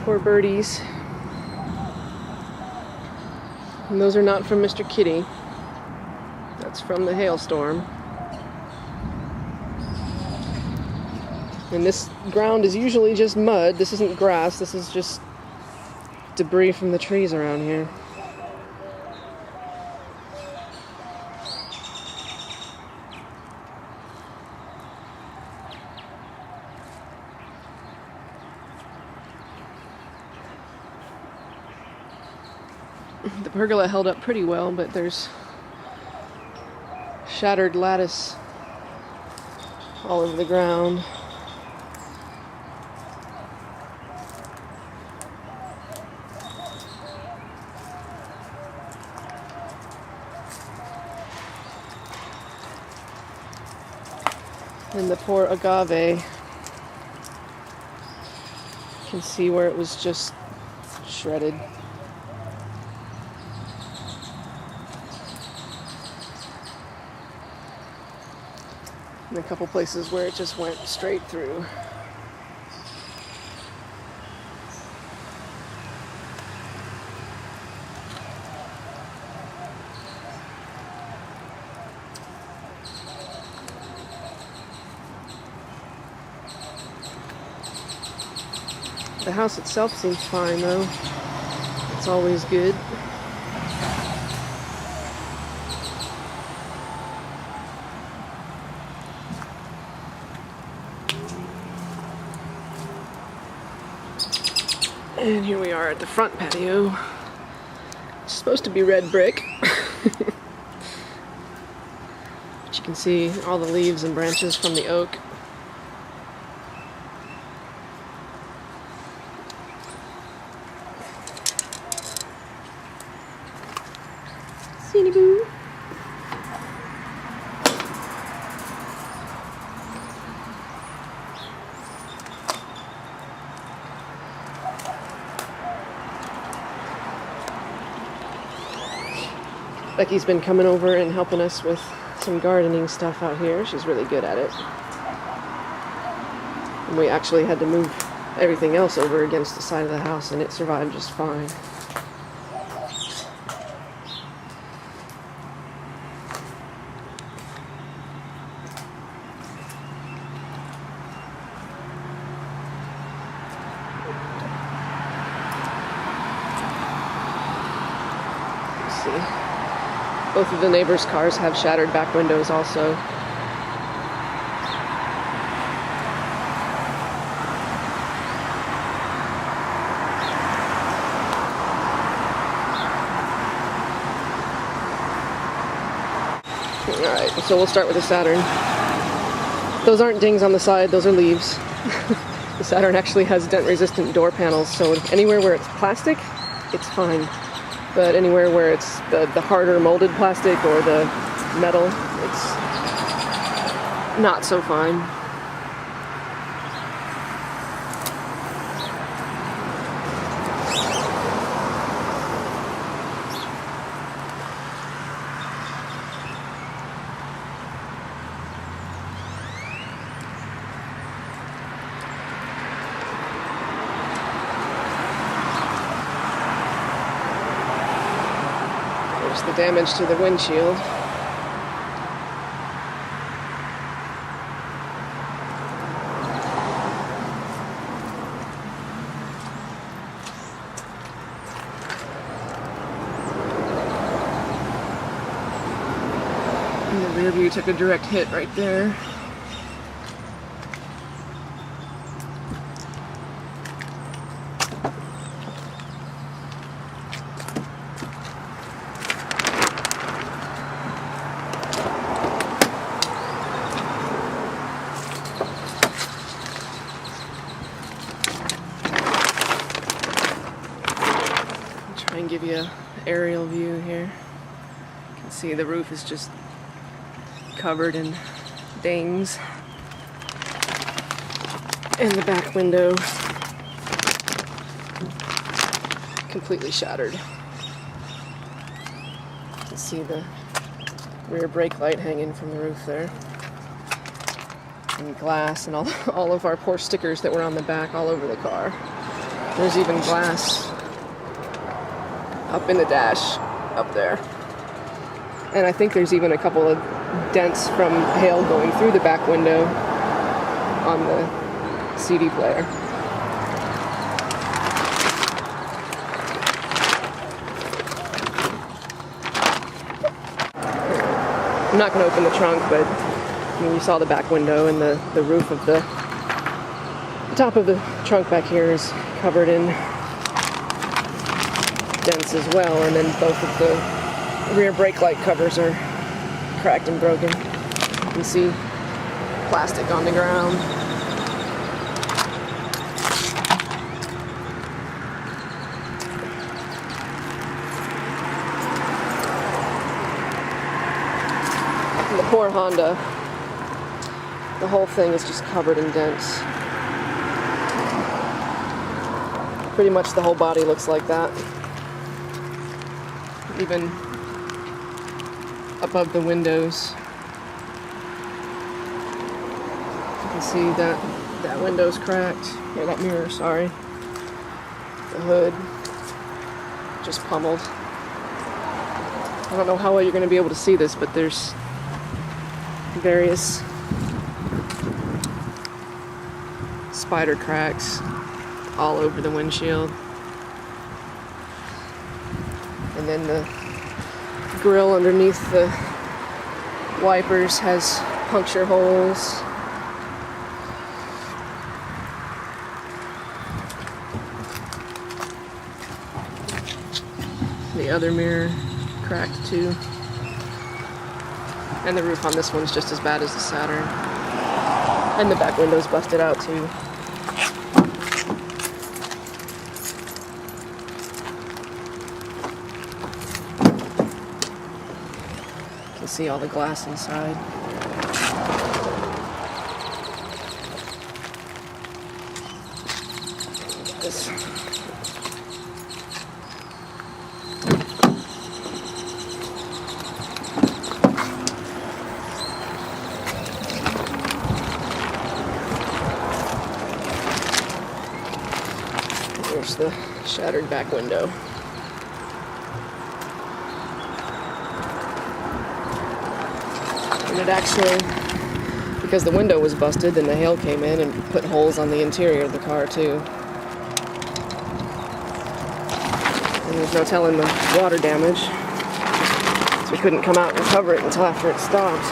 Poor birdies. And those are not from Mr. Kitty. That's from the hailstorm. And this ground is usually just mud. This isn't grass. This is just debris from the trees around here. The pergola held up pretty well, but there's shattered lattice all over the ground. And the poor agave, you can see where it was just shredded. And a couple places where it just went straight through. The house itself seems fine though. It's always good. And here we are at the front patio. It's supposed to be red brick. But you can see all the leaves and branches from the oak. Seeny boo. Becky's been coming over and helping us with some gardening stuff out here. She's really good at it. And we actually had to move everything else over against the side of the house, and it survived just fine. Let's see. Both of the neighbors' cars have shattered back windows also. Alright, so we'll start with the Saturn. Those aren't dings on the side, those are leaves. The Saturn actually has dent-resistant door panels, so anywhere where it's plastic, it's fine. But anywhere where it's the harder molded plastic or the metal, it's not so fine. The damage to the windshield. And the rear view took a direct hit right there. And give you an aerial view here. You can see the roof is just covered in dings. And the back window completely shattered. You can see the rear brake light hanging from the roof there. And glass and all of our poor stickers that were on the back all over the car. There's even glass up in the dash up there. And I think there's even a couple of dents from hail going through the back window on the CD player. I'm not going to open the trunk, but I mean, you saw the back window, and the roof of the top of the trunk back here is covered in dents as well, and then both of the rear brake light covers are cracked and broken. You can see plastic on the ground. And the poor Honda, the whole thing is just covered in dents. Pretty much the whole body looks like that. Even above the windows. You can see that window's cracked. Or that mirror, sorry. The hood just pummeled. I don't know how well you're going to be able to see this, but there's various spider cracks all over the windshield. And then the grill underneath the wipers has puncture holes. The other mirror cracked too. And the roof on this one's just as bad as the Saturn. And the back window's busted out too. You can see all the glass inside. This. There's the shattered back window. And it actually, because the window was busted, then the hail came in and put holes on the interior of the car too. And there's no telling the water damage, so we couldn't come out and cover it until after it stopped.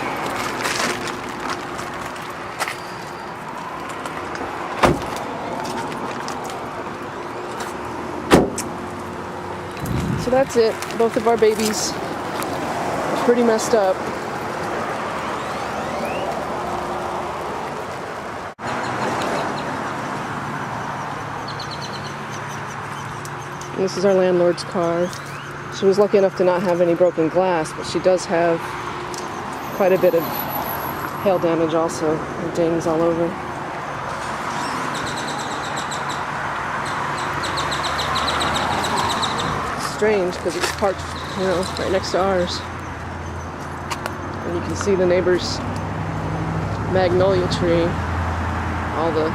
So that's it. Both of our babies are pretty messed up. And this is our landlord's car. She was lucky enough to not have any broken glass, but she does have quite a bit of hail damage also, and dings all over. Strange because it's parked, right next to ours. And you can see the neighbor's magnolia tree, all the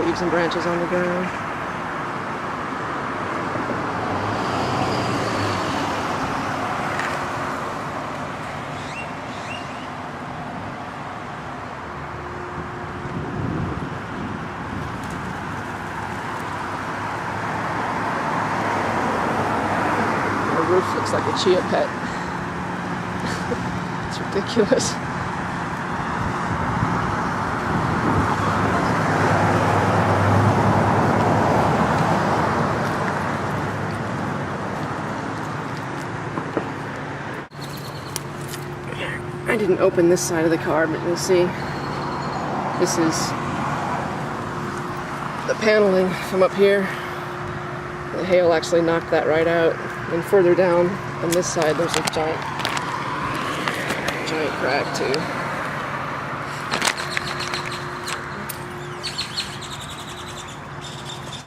leaves and branches on the ground. The roof looks like a chia pet. It's ridiculous. I didn't open this side of the car, but you'll see this is the paneling from up here. The hail actually knocked that right out. And further down on this side, there's a giant crack too.